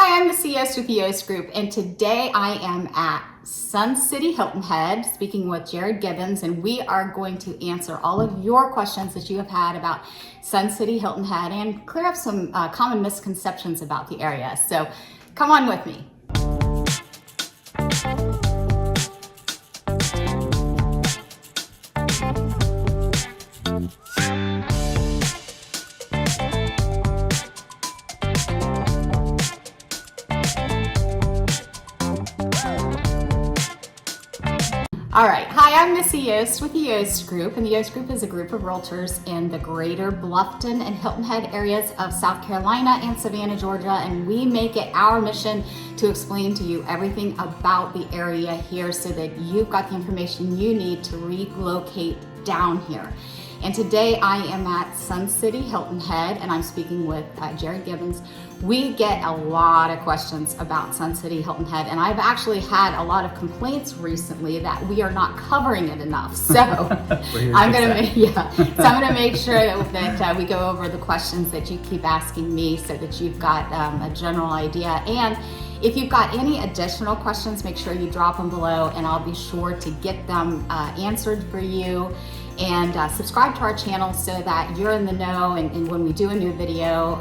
Hi, I'm Missy Yost with the Yost Group, and today I am at Sun City Hilton Head speaking with Jarrod Gibbons, and we are going to answer all of your questions that you have had about Sun City Hilton Head and clear up some common misconceptions about the area. So come on with me. All right, hi, I'm Missy Yost with the Yost Group, and the Yost Group is a group of realtors in the greater Bluffton and Hilton Head areas of South Carolina and Savannah, Georgia, and we make it our mission to explain to you everything about the area here so that you've got the information you need to relocate down here. And today I am at Sun City Hilton Head, and I'm speaking with Jarrod Gibbons. We get a lot of questions about Sun City Hilton Head, and I've actually had a lot of complaints recently that we are not covering it enough. So I'm going to make sure that we go over the questions that you keep asking me so that you've got a general idea. And if you've got any additional questions, make sure you drop them below, and I'll be sure to get them answered for you. And subscribe to our channel so that you're in the know and when we do a new video,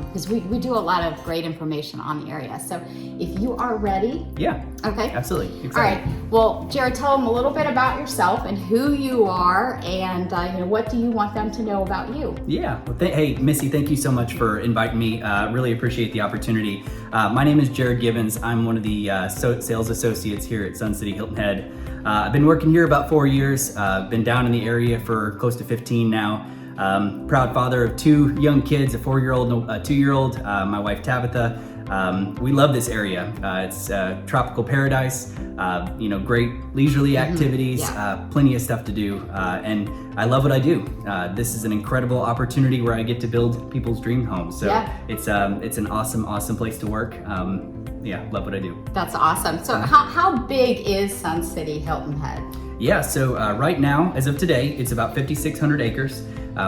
because we do a lot of great information on the area. So if you are ready. Yeah. Okay. Absolutely. All right. Well, Jarrod, tell them a little bit about yourself and who you are, and what do you want them to know about you? Yeah. Well, hey, Missy, thank you so much for inviting me. Really appreciate the opportunity. My name is Jarrod Gibbons. I'm one of the sales associates here at Sun City Hilton Head. I've been working here about 4 years. Been down in the area for close to 15 now. Proud father of two young kids, a 4-year-old and a 2-year-old, my wife Tabitha. We love this area. It's tropical paradise, great leisurely activities, plenty of stuff to do, and I love what I do. This is an incredible opportunity where I get to build people's dream homes. So it's an awesome place to work. Love what I do. That's awesome. So how big is Sun City Hilton Head? Yeah, so right now, as of today, it's about 5,600 acres.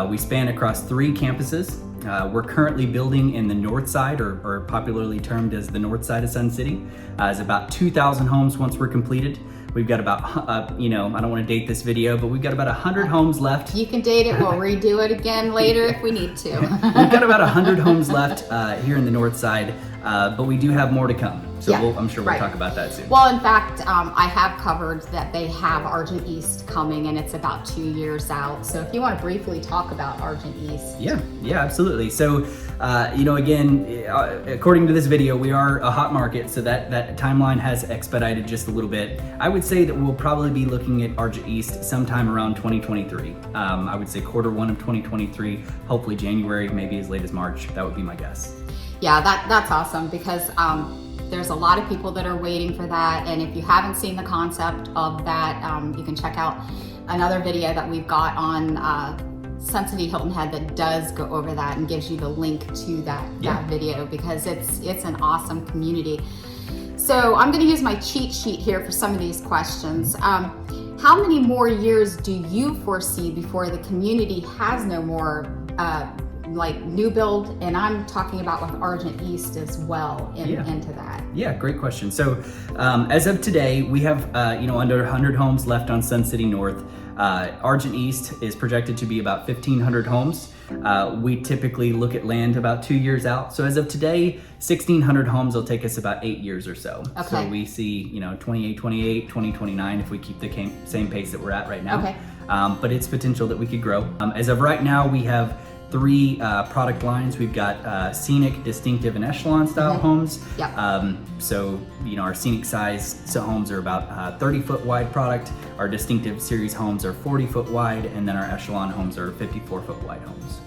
We span across 3 campuses. We're currently building in the north side, or popularly termed as the north side of Sun City. It's about 2,000 homes once we're completed. We've got about, I don't want to date this video, but we've got about 100 homes left. You can date it, we'll redo it again later if we need to. We've got about 100 homes left here in the north side, but we do have more to come. So I'm sure we'll talk about that soon. Well, in fact, I have covered that they have Arjun East coming, and it's about 2 years out. So if you want to briefly talk about Arjun East. Yeah, absolutely. So, again, according to this video, we are a hot market, so that timeline has expedited just a little bit. I would say that we'll probably be looking at Arjun East sometime around 2023. I would say Q1 of 2023, hopefully January, maybe as late as March. That would be my guess. Yeah, that's awesome, because there's a lot of people that are waiting for that, and if you haven't seen the concept of that, you can check out another video that we've got on Sun City Hilton Head that does go over that and gives you the link to that video, because it's an awesome community. So I'm going to use my cheat sheet here for some of these questions. How many more years do you foresee before the community has no more like new build, and I'm talking about with Arjun East as well into that? Yeah, great question. So as of today, we have under 100 homes left on Sun City North. Arjun East is projected to be about 1,500 homes. We typically look at land about 2 years out. So as of today, 1,600 homes will take us about 8 years or so. Okay. So we see 2028, 2029 if we keep the same pace that we're at right now. Okay. But it's potential that we could grow. As of right now, we have 3 product lines. We've got scenic, distinctive, and echelon style homes. Yep. So our scenic size homes are about 30-foot wide product. Our distinctive series homes are 40-foot wide, and then our echelon homes are 54-foot wide homes.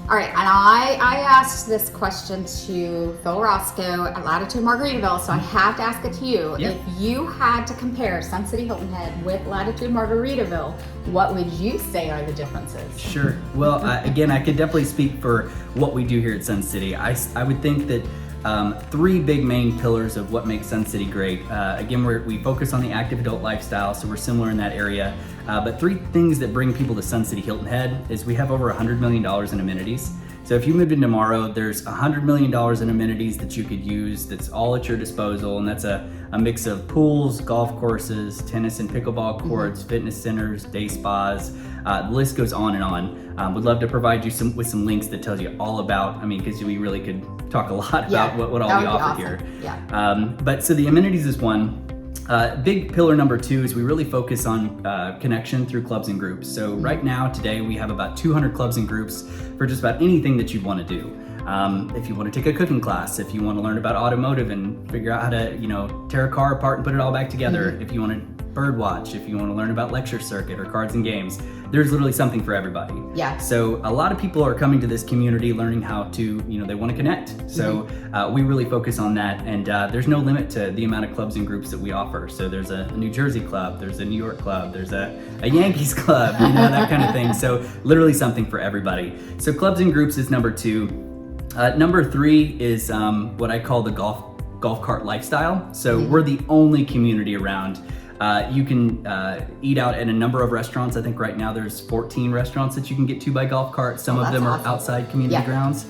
All right, and I asked this question to Phil Roscoe at Latitude Margaritaville, so I have to ask it to you. Yep. If you had to compare Sun City Hilton Head with Latitude Margaritaville, what would you say are the differences? Sure. Well, again, I could definitely speak for what we do here at Sun City. I would think that 3 big main pillars of what makes Sun City great. Again, we focus on the active adult lifestyle, so we're similar in that area. But 3 things that bring people to Sun City Hilton Head is we have over $100 million in amenities. So if you moved in tomorrow, there's $100 million in amenities that you could use that's all at your disposal, and that's a mix of pools, golf courses, tennis and pickleball courts, fitness centers, day spas. The list goes on and on. Would love to provide you with some links that tells you all about, because we really could talk a lot about what all we offer here. Yeah. But so the amenities is one. Big pillar number two is we really focus on connection through clubs and groups. So right now, today, we have about 200 clubs and groups for just about anything that you'd want to do. If you want to take a cooking class, if you want to learn about automotive and figure out how to, tear a car apart and put it all back together, if you want to bird watch, if you want to learn about lecture circuit or cards and games, there's literally something for everybody. Yeah. So a lot of people are coming to this community learning how to, they want to connect. So we really focus on that, and there's no limit to the amount of clubs and groups that we offer. So there's a New Jersey club, there's a New York club, there's a Yankees club, that kind of thing. So literally something for everybody. So clubs and groups is number two. Number three is what I call the golf cart lifestyle. So we're the only community around. You can eat out at a number of restaurants. I think right now there's 14 restaurants that you can get to by golf cart. Some of them are outside community grounds,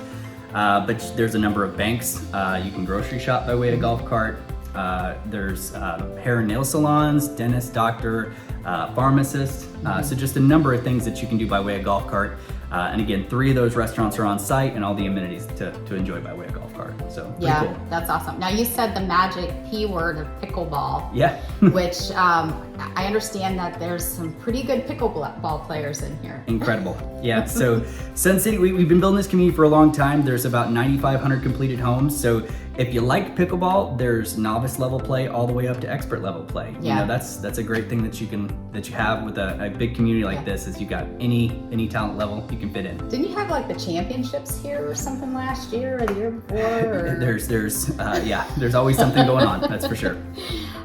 but there's a number of banks. You can grocery shop by way of golf cart. There's hair and nail salons, dentist, doctor, pharmacist. So just a number of things that you can do by way of golf cart. And again, 3 of those restaurants are on site and all the amenities to enjoy by way of golf cart. So pretty cool. That's awesome. Now you said the magic P word of pickleball. Yeah. Which I understand that there's some pretty good pickleball players in here. Incredible. Yeah. So Sun City, we've been building this community for a long time. There's about 9,500 completed homes. So if you like pickleball, there's novice level play all the way up to expert level play. Yeah. That's a great thing that you have with a big community like this, is you got any talent level you can fit in. Didn't you have like the championships here or something last year or the year before? Or? There's always something going on. That's for sure.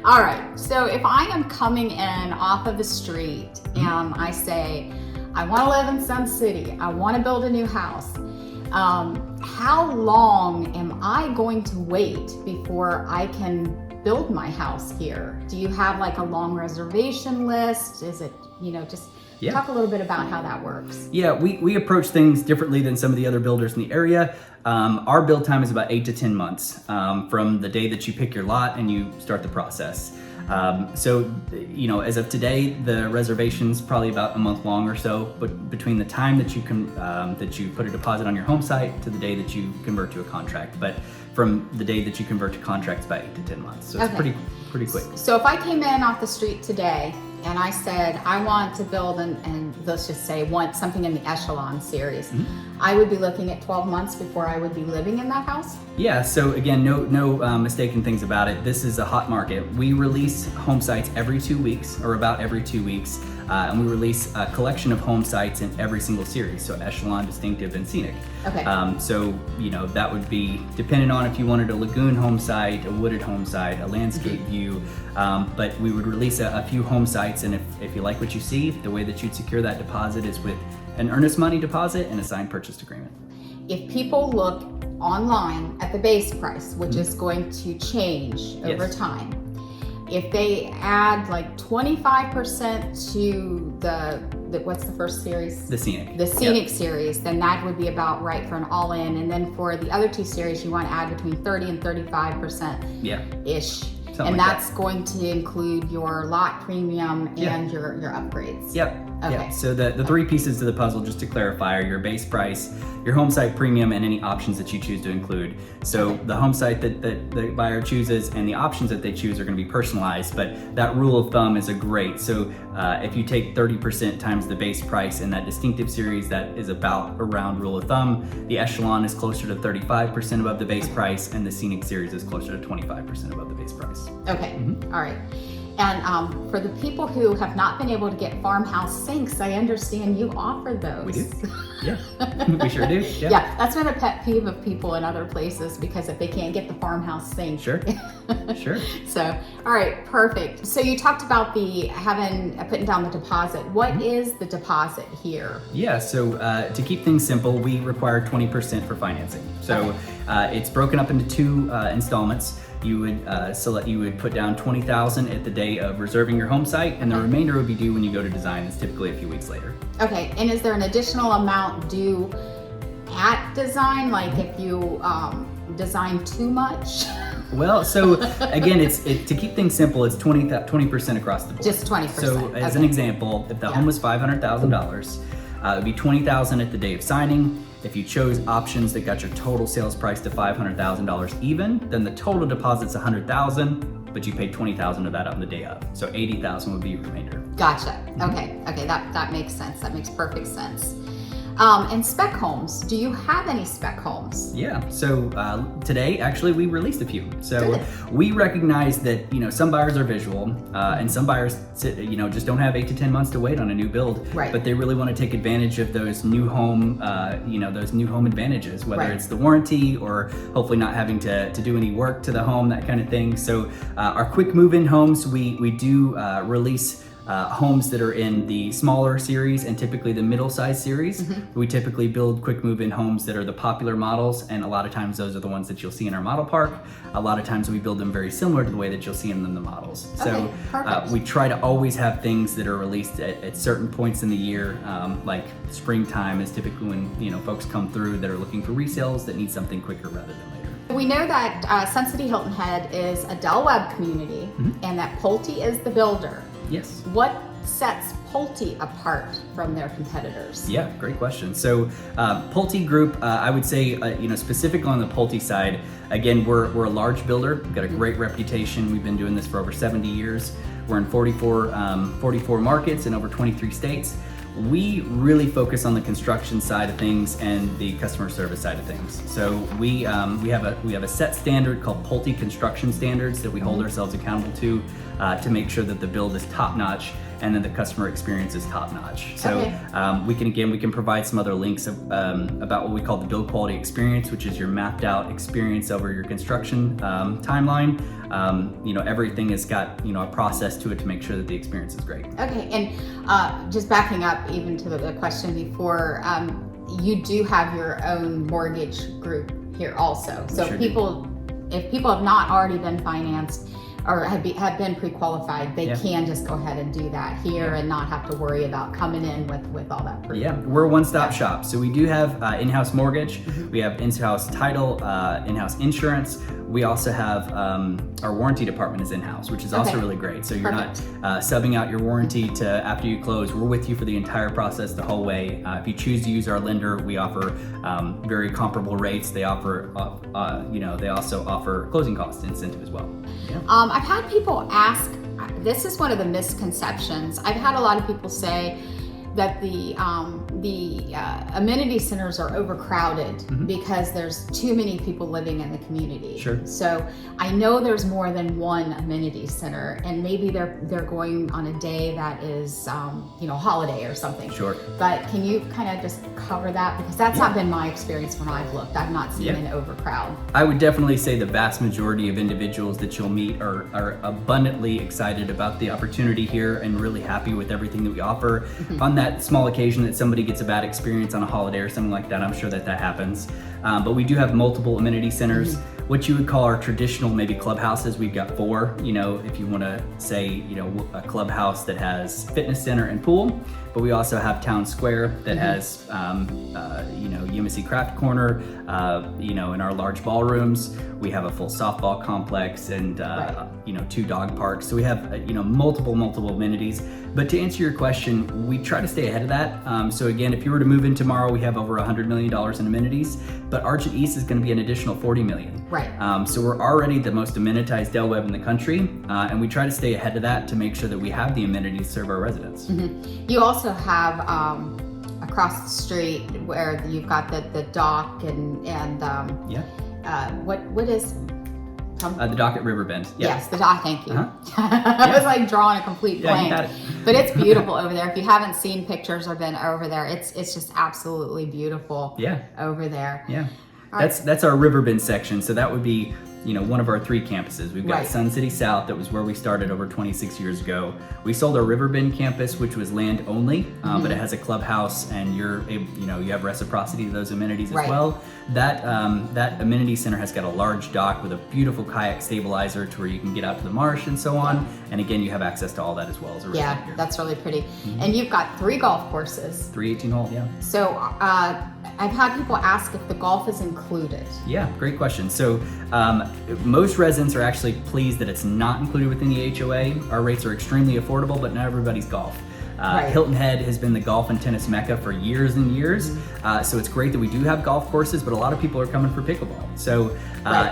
All right. So if I am coming in off of the street and I say, I want to live in Sun City, I want to build a new house. How long am I going to wait before I can build my house here? Do you have like a long reservation list? Is it, talk a little bit about how that works. Yeah, we approach things differently than some of the other builders in the area. Our build time is about 8 to 10 months from the day that you pick your lot and you start the process. So, as of today, the reservation's probably about a month long or so, but between the time that you can that you put a deposit on your home site to the day that you convert to a contract. But from the day that you convert to contract, it's about 8 to 10 months. So it's pretty quick. So if I came in off the street today and I said, I want to build and let's just say want something in the Echelon series, I would be looking at 12 months before I would be living in that house? Yeah, so again, no mistaken things about it. This is a hot market. We release home sites every 2 weeks, or about every 2 weeks, and we release a collection of home sites in every single series, so Echelon, Distinctive, and Scenic. Okay. So, that would be dependent on if you wanted a lagoon home site, a wooded home site, a landscape view, but we would release a few home sites, and if you like what you see, the way that you'd secure that deposit is with an earnest money deposit and a signed purchase agreement. If people look online at the base price, which is going to change over time, if they add like 25% to the what's the first series? The Scenic. The Scenic series, then that would be about right for an all-in. And then for the other 2 series, you want to add between 30 and 35% ish. And that's going to include your lot premium and your upgrades. Yep. Okay. Yeah. So the 3 pieces to the puzzle, just to clarify, are your base price, your home site premium, and any options that you choose to include. So the home site that the buyer chooses and the options that they choose are going to be personalized, but that rule of thumb is a great. So if you take 30% times the base price in that Distinctive series, that is about around rule of thumb. The Echelon is closer to 35% above the base price, and the Scenic series is closer to 25% above the base price. Okay. All right. And for the people who have not been able to get farmhouse sinks, I understand you offer those. We do. Yeah, we sure do. Yeah, that's been a pet peeve of people in other places, because if they can't get the farmhouse sink. Sure. So, all right, perfect. So you talked about putting down the deposit. What is the deposit here? Yeah, so to keep things simple, we require 20% for financing. So it's broken up into 2 installments. You would put down $20,000 at the day of reserving your home site, and the remainder would be due when you go to design. It's typically a few weeks later. Okay, and is there an additional amount due at design? Like if you design too much? Well, so again, it's to keep things simple, it's 20% across the board. Just 20%. So as an example, if the home was $500,000, it would be $20,000 at the day of signing. If you chose options that got your total sales price to $500,000 even, then the total deposit's $100,000, but you paid $20,000 of that on the day of. So $80,000 would be your remainder. Gotcha. Okay, that makes sense. That makes perfect sense. And spec homes, do you have any spec homes? Yeah, so today actually we released a few. So Good. we recognize that some buyers are visual and some buyers just don't have 8 to 10 months to wait on a new build. Right. But they really want to take advantage of those new home those new home advantages, whether Right. it's the warranty or hopefully not having to do any work to the home, that kind of thing. So our quick move-in homes, we do release homes that are in the smaller series and typically the middle-sized series. Mm-hmm. We typically build quick move-in homes that are the popular models, and a lot of times those are the ones that you'll see in our model park. A lot of times we build them very similar to the way that you'll see in them the models. Okay, perfect. We try to always have things that are released at certain points in the year, like springtime is typically when folks come through that are looking for resales that need something quicker rather than later. We know that Sun City Hilton Head is a Del Webb community and that Polti is the builder. Yes. What sets Polti apart from their competitors? Yeah, great question. So Polti Group, I would say, specific on the Polti side, again, we're a large builder. We've got a great reputation. We've been doing this for over 70 years. We're in 44 markets in over 23 states. We really focus on the construction side of things and the customer service side of things. So we have a set standard called Polti Construction Standards that we hold ourselves accountable to make sure that the build is top notch and then the customer experience is top notch. So we can provide some other links about what we call the build quality experience, which is your mapped out experience over your construction timeline. Everything has got a process to it to make sure that the experience is great. Okay, and just backing up even to the question before, you do have your own mortgage group here also. So Sure if people have not already been financed or have been pre-qualified, they can just go ahead and do that here and not have to worry about coming in with all that proof. Yeah, we're a one-stop shop. So we do have in-house mortgage, we have in-house title, in-house insurance. We also have our warranty department is in-house, which is also really great. So you're not subbing out your warranty to after you close. We're with you for the entire process the whole way. If you choose to use our lender, we offer very comparable rates. They offer, they also offer closing cost incentive as well. Yeah. I've had people ask, this is one of the misconceptions. I've had a lot of people say that the amenity centers are overcrowded because there's too many people living in the community. Sure. So I know there's more than one amenity center, and maybe they're going on a day that is holiday or something. Sure. But can you kind of just cover that, because that's not been my experience when I've looked. I've not seen an overcrowd. I would definitely say the vast majority of individuals that you'll meet are abundantly excited about the opportunity here and really happy with everything that we offer. On that small occasion that somebody gets a bad experience on a holiday or something like that, I'm sure that happens. But we do have multiple amenity centers. What you would call our traditional maybe clubhouses, we've got 4. If you want to say, a clubhouse that has fitness center and pool. But we also have Town Square that has, Yemisi Craft Corner, in our large ballrooms. We have a full softball complex and, 2 dog parks. So we have, multiple amenities. But to answer your question, we try to stay ahead of that. So again, if you were to move in tomorrow, we have over $100 million in amenities, but Arjun East is going to be an additional $40 million. Right. So we're already the most amenitized Del Webb in the country, and we try to stay ahead of that to make sure that we have the amenities to serve our residents. You also have across the street where you've got the dock and what is the dock at Riverbends. Yes, the dock. Thank you. I was like drawing a complete blank. You got it. But it's beautiful over there. If you haven't seen pictures or been over there, it's just absolutely beautiful. Over there. Yeah. That's our Riverbend section. So that would be, one of our 3 campuses. We've got Sun City South, that was where we started over 26 years ago. We sold our Riverbend campus, which was land only, but it has a clubhouse, and you have reciprocity to those amenities as well. That amenity center has got a large dock with a beautiful kayak stabilizer to where you can get out to the marsh and so on. And again, you have access to all that as well as a resident here. That's really pretty. And you've got 3 golf courses. 3 18-hole, So I've had people ask if the golf is included. Yeah, great question. So most residents are actually pleased that it's not included within the HOA. Our rates are extremely affordable, but not everybody's golf. Right. Hilton Head has been the golf and tennis mecca for years and years. So it's great that we do have golf courses, but a lot of people are coming for pickleball. So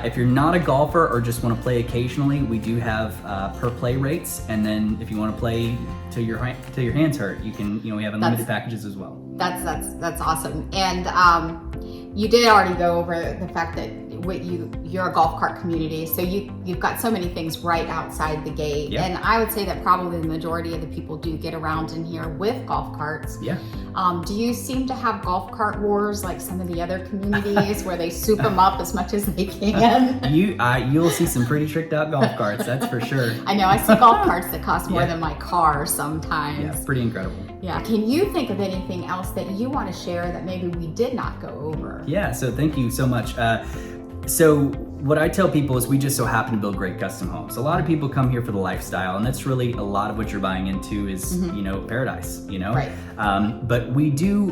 if you're not a golfer or just want to play occasionally, we do have per play rates. And then if you want to play till your hands hurt, you can, we have unlimited packages as well. That's awesome. And you did already go over the fact that you're a golf cart community, so you've got so many things right outside the gate. Yep. And I would say that probably the majority of the people do get around in here with golf carts. Yeah. Do you seem to have golf cart wars like some of the other communities where they soup them up as much as they can? You'll see some pretty tricked out golf carts, that's for sure. I know, I see golf carts that cost more than my car sometimes. Yeah, pretty incredible. Yeah. Can you think of anything else that you want to share that maybe we did not go over? Yeah, so thank you so much. So what I tell people is we just so happen to build great custom homes. A lot of people come here for the lifestyle, and that's really a lot of what you're buying into is, paradise, Right. But we do,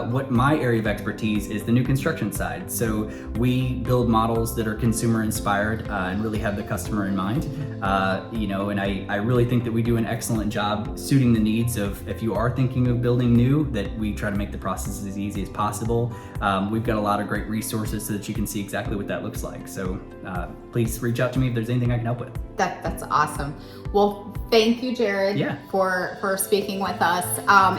what my area of expertise is the new construction side. So we build models that are consumer inspired and really have the customer in mind. And I really think that we do an excellent job suiting the needs of, if you are thinking of building new, that we try to make the process as easy as possible. We've got a lot of great resources so that you can see exactly what that looks like. So please reach out to me if there's anything I can help with. That's awesome. Well, thank you, Jarrod, for speaking with us.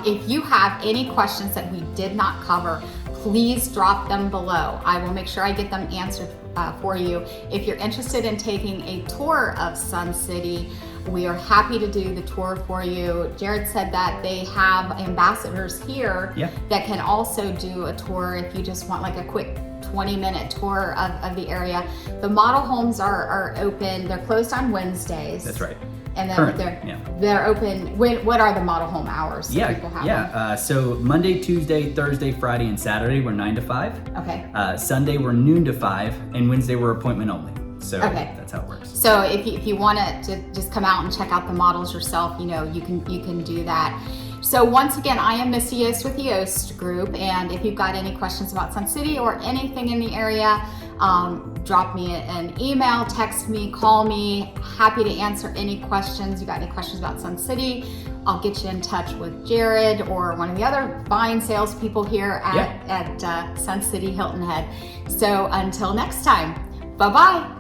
If you have any questions that we did not cover, please drop them below. I will make sure I get them answered for you. If you're interested in taking a tour of Sun City, we are happy to do the tour for you. Jarrod said that they have ambassadors here that can also do a tour if you just want like a quick 20-minute tour of the area. The model homes are open. They're closed on Wednesdays. That's right. And then they're open. What are the model home hours? So people have So Monday, Tuesday, Thursday, Friday, and Saturday we're 9 to 5. Okay. Sunday we're noon to 5, and Wednesday we're appointment only. So that's how it works. So if you want to just come out and check out the models yourself, you can do that. So once again, I am Missy Yost with the Yost Group, and if you've got any questions about Sun City or anything in the area, drop me an email, text me, call me. Happy to answer any questions. You got any questions about Sun City? I'll get you in touch with Jarrod or one of the other fine salespeople here at Sun City Hilton Head. So until next time, bye-bye.